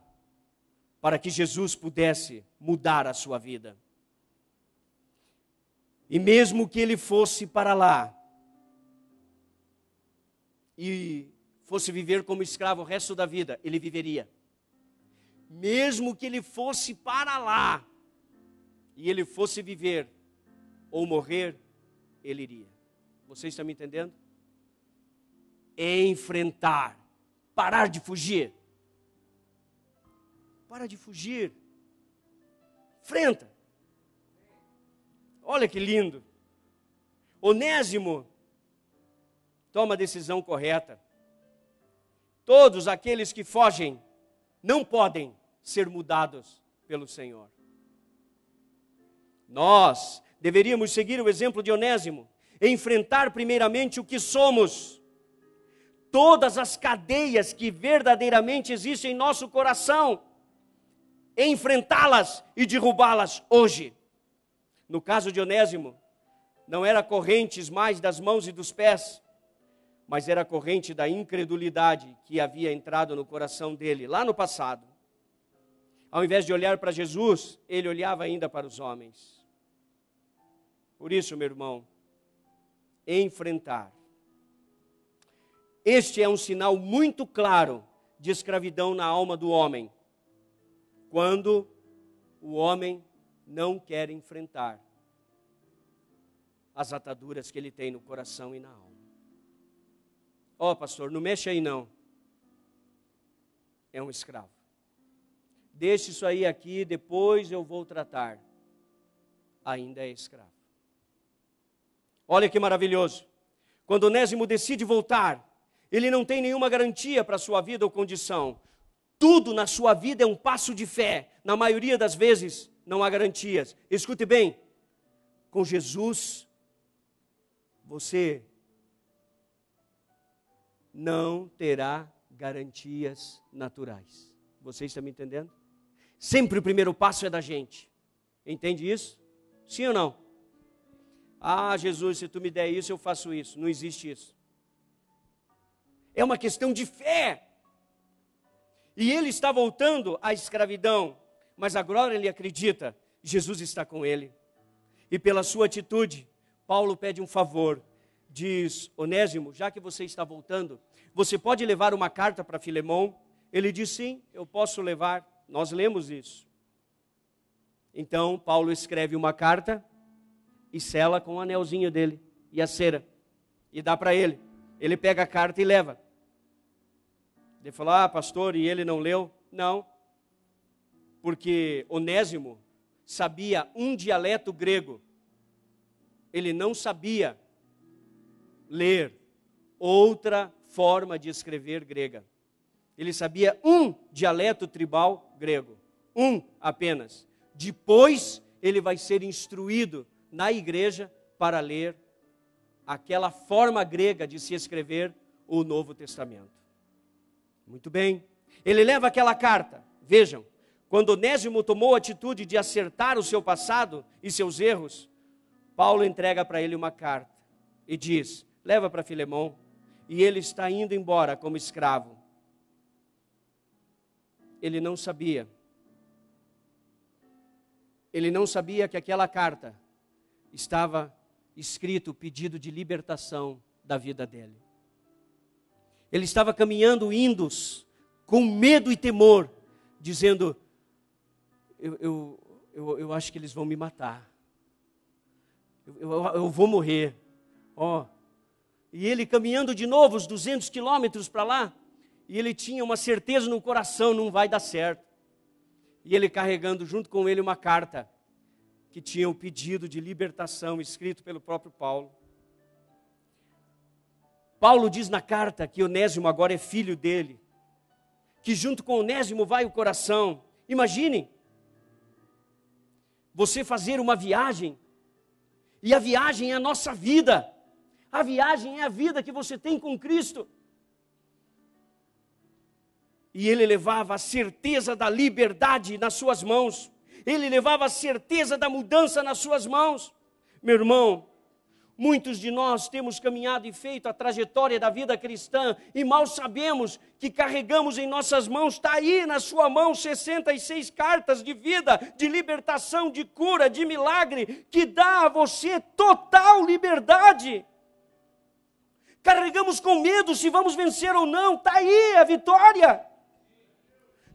para que Jesus pudesse mudar a sua vida. E mesmo que ele fosse para lá e fosse viver como escravo o resto da vida, ele viveria. Mesmo que ele fosse para lá e ele fosse viver ou morrer, ele iria. Você está me entendendo? Enfrentar, parar de fugir. Para de fugir. Enfrenta. Olha que lindo. Onésimo toma a decisão correta. Todos aqueles que fogem não podem ser mudados pelo Senhor. Nós deveríamos seguir o exemplo de Onésimo, enfrentar primeiramente o que somos, todas as cadeias que verdadeiramente existem em nosso coração, enfrentá-las e derrubá-las hoje. No caso de Onésimo, não era correntes mais das mãos e dos pés, mas era a corrente da incredulidade que havia entrado no coração dele lá no passado. Ao invés de olhar para Jesus, ele olhava ainda para os homens. Por isso, meu irmão, enfrentar. Este é um sinal muito claro de escravidão na alma do homem, quando o homem não quer enfrentar as ataduras que ele tem no coração e na alma. Ó, pastor, não mexe aí não. É um escravo. Deixe isso aí aqui, depois eu vou tratar. Ainda é escravo. Olha que maravilhoso. Quando Onésimo decide voltar, ele não tem nenhuma garantia para a sua vida ou condição. Tudo na sua vida é um passo de fé. Na maioria das vezes, não há garantias. Escute bem, com Jesus, você não terá garantias naturais. Você está me entendendo? Sempre o primeiro passo é da gente. Entende isso? Sim ou não? Ah, Jesus, se tu me der isso, eu faço isso. Não existe isso. É uma questão de fé. E ele está voltando à escravidão, mas agora ele acredita, Jesus está com ele. E pela sua atitude, Paulo pede um favor. Diz, Onésimo, já que você está voltando, você pode levar uma carta para Filemão? Ele diz, sim, eu posso levar. Nós lemos isso. Então, Paulo escreve uma carta e sela com o anelzinho dele e a cera. E dá para ele. Ele pega a carta e leva. Ele falou, pastor, e ele não leu? Não. Porque Onésimo sabia um dialeto grego. Ele não sabia ler outra forma de escrever grega. Ele sabia um dialeto tribal grego. Um apenas. Depois, ele vai ser instruído na igreja para ler aquela forma grega de se escrever o Novo Testamento. Muito bem. Ele leva aquela carta. Vejam, quando Onésimo tomou a atitude de acertar o seu passado e seus erros, Paulo entrega para ele uma carta e diz, leva para Filemão, e ele está indo embora como escravo. Ele não sabia que aquela carta estava escrito o pedido de libertação da vida dele. Ele estava caminhando, indo com medo e temor, dizendo, eu acho que eles vão me matar. Eu vou morrer. E ele caminhando de novo os 200 quilômetros para lá, e ele tinha uma certeza no coração, não vai dar certo. E ele carregando junto com ele uma carta, que tinha o pedido de libertação, escrito pelo próprio Paulo. Paulo diz na carta que Onésimo agora é filho dele, que junto com Onésimo vai o coração. Imagine, você fazer uma viagem, e a viagem é a nossa vida, a viagem é a vida que você tem com Cristo. E ele levava a certeza da liberdade nas suas mãos. Ele levava a certeza da mudança nas suas mãos. Meu irmão, muitos de nós temos caminhado e feito a trajetória da vida cristã e mal sabemos que carregamos em nossas mãos, está aí na sua mão 66 cartas de vida, de libertação, de cura, de milagre, que dá a você total liberdade. Carregamos com medo se vamos vencer ou não, está aí a vitória.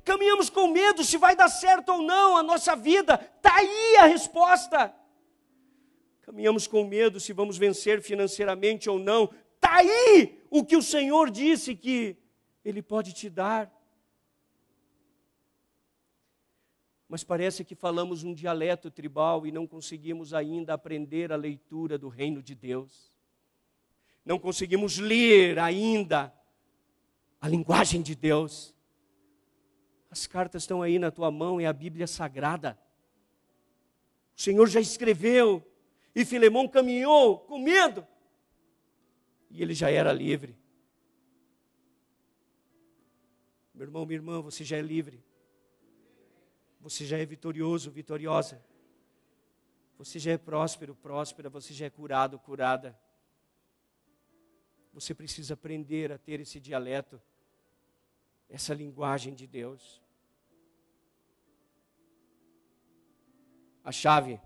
Caminhamos com medo se vai dar certo ou não a nossa vida, está aí a resposta. Caminhamos com medo se vamos vencer financeiramente ou não, está aí o que o Senhor disse que Ele pode te dar. Mas parece que falamos um dialeto tribal e não conseguimos ainda aprender a leitura do reino de Deus. Não conseguimos ler ainda a linguagem de Deus. As cartas estão aí na tua mão, é a Bíblia Sagrada. O Senhor já escreveu, e Filemão caminhou com medo, e ele já era livre. Meu irmão, minha irmã, você já é livre. Você já é vitorioso, vitoriosa. Você já é próspero, próspera, você já é curado, curada. Você precisa aprender a ter esse dialeto, essa linguagem de Deus. A chave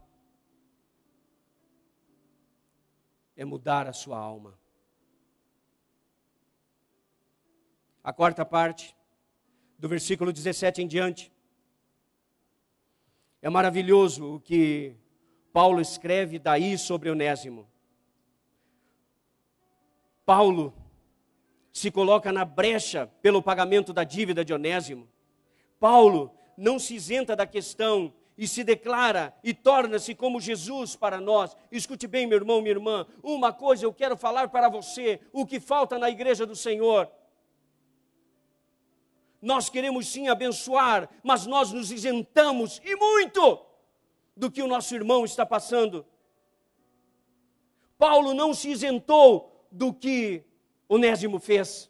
é mudar a sua alma. A quarta parte, do versículo 17 em diante, é maravilhoso o que Paulo escreve daí sobre Onésimo. Paulo se coloca na brecha pelo pagamento da dívida de Onésimo. Paulo não se isenta da questão e se declara e torna-se como Jesus para nós. Escute bem, meu irmão, minha irmã, uma coisa eu quero falar para você, o que falta na igreja do Senhor. Nós queremos sim abençoar, mas nós nos isentamos, e muito, do que o nosso irmão está passando. Paulo não se isentou do que Onésimo fez.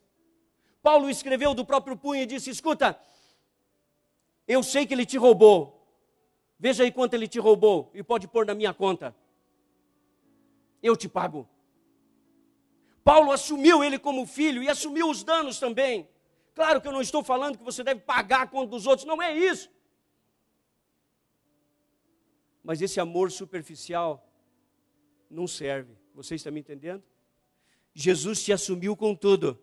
Paulo escreveu do próprio punho e disse: escuta, eu sei que ele te roubou, veja aí quanto ele te roubou, e pode pôr na minha conta, eu te pago. Paulo assumiu ele como filho, e assumiu os danos também. Claro que eu não estou falando que você deve pagar a conta dos outros, não é isso. Mas esse amor superficial não serve, você está me entendendo? Jesus te assumiu com tudo.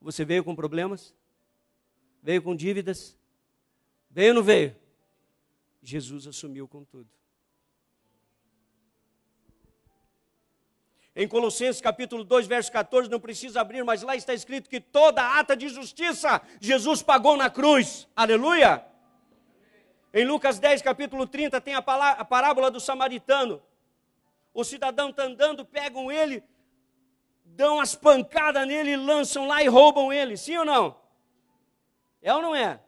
Você veio com problemas? Veio com dívidas? Veio ou não veio? Jesus assumiu com tudo. Em Colossenses capítulo 2, verso 14, não precisa abrir, mas lá está escrito que toda ata de justiça Jesus pagou na cruz. Aleluia! Em Lucas 10, capítulo 30, tem a parábola do samaritano. O cidadão está andando, pegam ele, dão as pancadas nele, lançam lá e roubam ele. Sim ou não? É ou não é?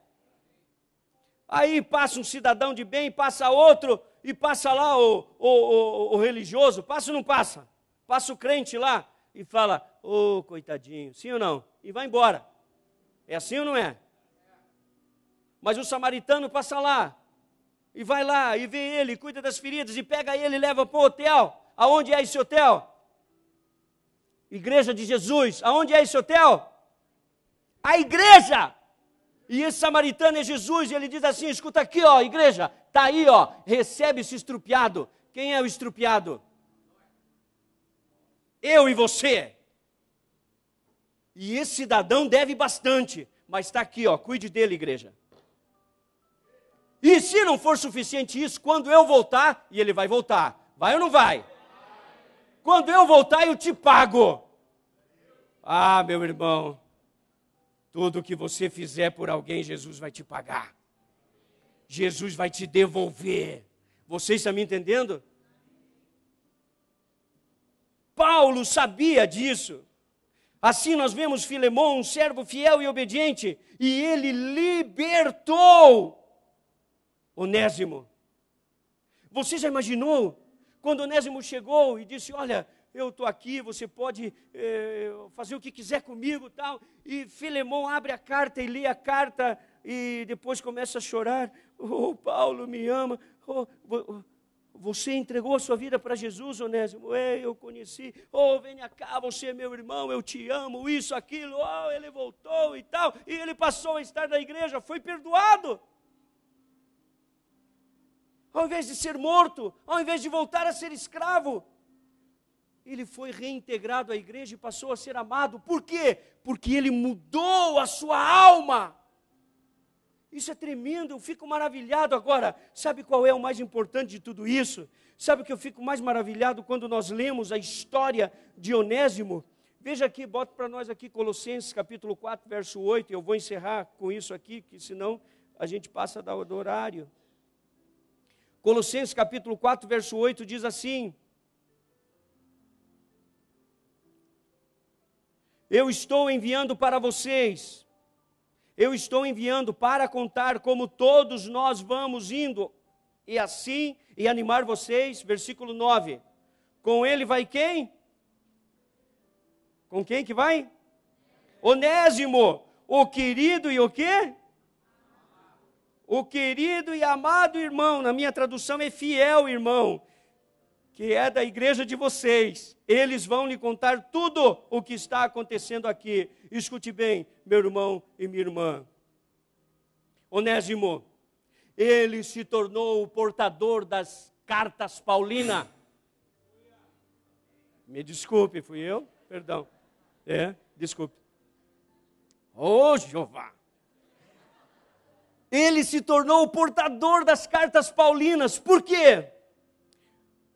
Aí passa um cidadão de bem, passa outro, e passa lá o religioso. Passa ou não passa? Passa o crente lá e fala: ô, coitadinho, sim ou não? E vai embora. É assim ou não é? Mas o samaritano passa lá, e vai lá, e vê ele, cuida das feridas, e pega ele e leva para o hotel. Aonde é esse hotel? Igreja de Jesus. Aonde é esse hotel? A igreja. E esse samaritano é Jesus, e ele diz assim: escuta aqui, ó, igreja, está aí, ó, recebe esse estrupiado. Quem é o estrupiado? Eu e você. E esse cidadão deve bastante, mas está aqui, ó, cuide dele, igreja. E se não for suficiente isso, quando eu voltar, e ele vai voltar, vai ou não vai? Quando eu voltar, eu te pago. Ah, meu irmão, tudo que você fizer por alguém, Jesus vai te pagar. Jesus vai te devolver. Você está me entendendo? Paulo sabia disso. Assim nós vemos Filemão, um servo fiel e obediente, e ele libertou Onésimo. Você já imaginou quando Onésimo chegou e disse: olha, eu estou aqui, você pode fazer o que quiser comigo e tal. E Filemão abre a carta e lê a carta e depois começa a chorar. Oh, Paulo me ama. Oh, você entregou a sua vida para Jesus, Onésimo? Eu conheci. Oh, vem cá, você é meu irmão, eu te amo, isso, aquilo. Oh, ele voltou e tal. E ele passou a estar na igreja, foi perdoado. Ao invés de ser morto, ao invés de voltar a ser escravo, ele foi reintegrado à igreja e passou a ser amado. Por quê? Porque ele mudou a sua alma. Isso é tremendo, eu fico maravilhado. Agora, sabe qual é o mais importante de tudo isso? Sabe o que eu fico mais maravilhado quando nós lemos a história de Onésimo? Veja aqui, bota para nós aqui Colossenses capítulo 4, verso 8. Eu vou encerrar com isso aqui, que senão a gente passa do horário. Colossenses capítulo 4, verso 8 diz assim: eu estou enviando para vocês, eu estou enviando para contar como todos nós vamos indo, e assim, e animar vocês, versículo 9, com ele vai quem? Com quem que vai? Onésimo, o querido e o quê? O querido e amado irmão, na minha tradução é fiel irmão, que é da igreja de vocês. Eles vão lhe contar tudo o que está acontecendo aqui. Escute bem, meu irmão e minha irmã. Onésimo, ele se tornou o portador das cartas paulinas. Me desculpe, fui eu? Perdão. Desculpe. Ô, Jeová! Ele se tornou o portador das cartas paulinas. Por quê?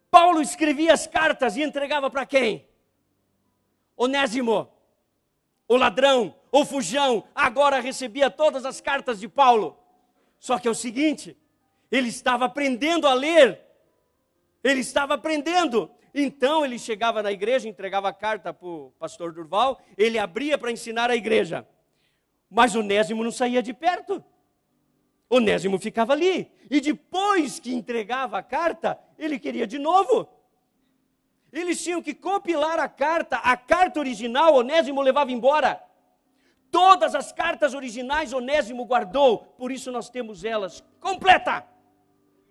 Paulo escrevia as cartas e entregava para quem? Onésimo, o ladrão, o fujão, agora recebia todas as cartas de Paulo. Só que é o seguinte, ele estava aprendendo a ler. Ele estava aprendendo. Então ele chegava na igreja, entregava a carta para o pastor Durval, ele abria para ensinar a igreja. Mas Onésimo não saía de perto. Onésimo ficava ali, e depois que entregava a carta, ele queria de novo. Eles tinham que compilar a carta original, Onésimo levava embora. Todas as cartas originais Onésimo guardou, por isso nós temos elas completa.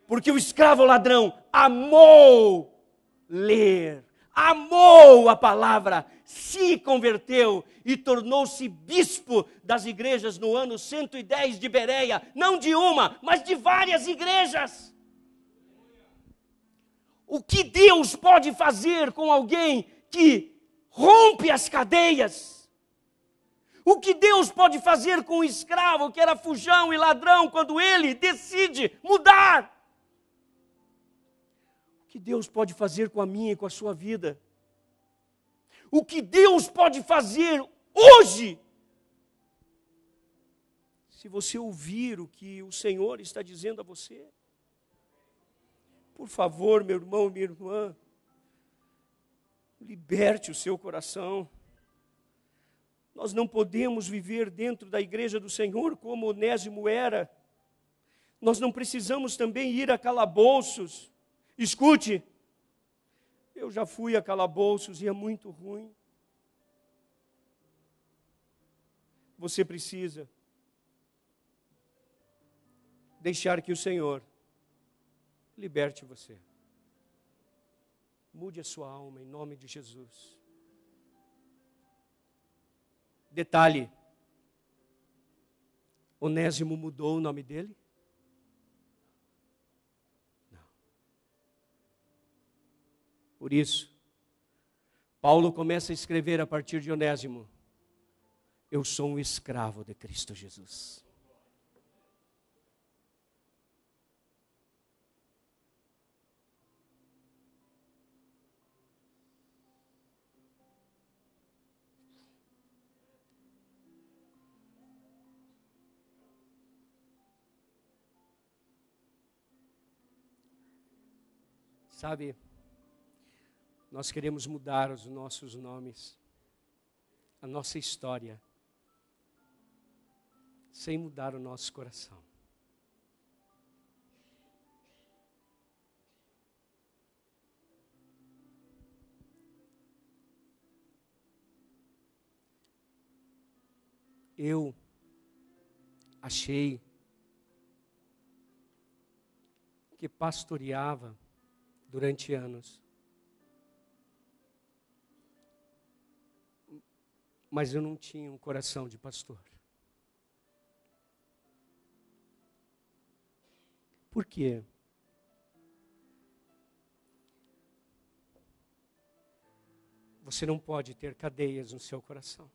Porque o escravo ladrão amou ler, amou a palavra, se converteu e tornou-se bispo das igrejas no ano 110 de Bereia, não de uma, mas de várias igrejas. O que Deus pode fazer com alguém que rompe as cadeias? O que Deus pode fazer com um escravo que era fujão e ladrão quando ele decide mudar? O que Deus pode fazer com a minha e com a sua vida? O que Deus pode fazer hoje? Se você ouvir o que o Senhor está dizendo a você. Por favor, meu irmão, minha irmã, liberte o seu coração. Nós não podemos viver dentro da igreja do Senhor como Onésimo era. Nós não precisamos também ir a calabouços. Escute, eu já fui a calabouços e é muito ruim. Você precisa deixar que o Senhor liberte você. Mude a sua alma em nome de Jesus. Detalhe, Onésimo mudou o nome dele? Não. Por isso, Paulo começa a escrever a partir de Onésimo: eu sou um escravo de Cristo Jesus. Sabe, nós queremos mudar os nossos nomes, a nossa história, sem mudar o nosso coração. Eu achei que pastoreava durante anos. Mas eu não tinha um coração de pastor. Por quê? Você não pode ter cadeias no seu coração.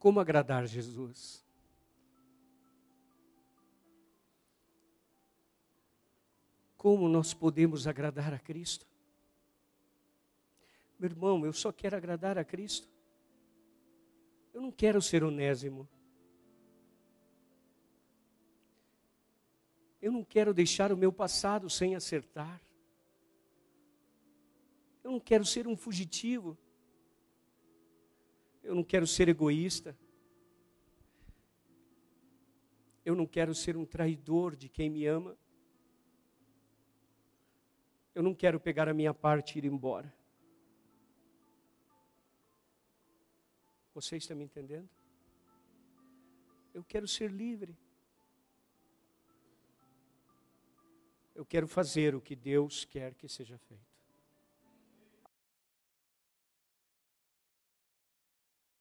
Como agradar Jesus? Como nós podemos agradar a Cristo? Meu irmão, eu só quero agradar a Cristo. Eu não quero ser Onésimo. Eu não quero deixar o meu passado sem acertar. Eu não quero ser um fugitivo. Eu não quero ser egoísta. Eu não quero ser um traidor de quem me ama. Eu não quero pegar a minha parte e ir embora. Você está me entendendo? Eu quero ser livre. Eu quero fazer o que Deus quer que seja feito.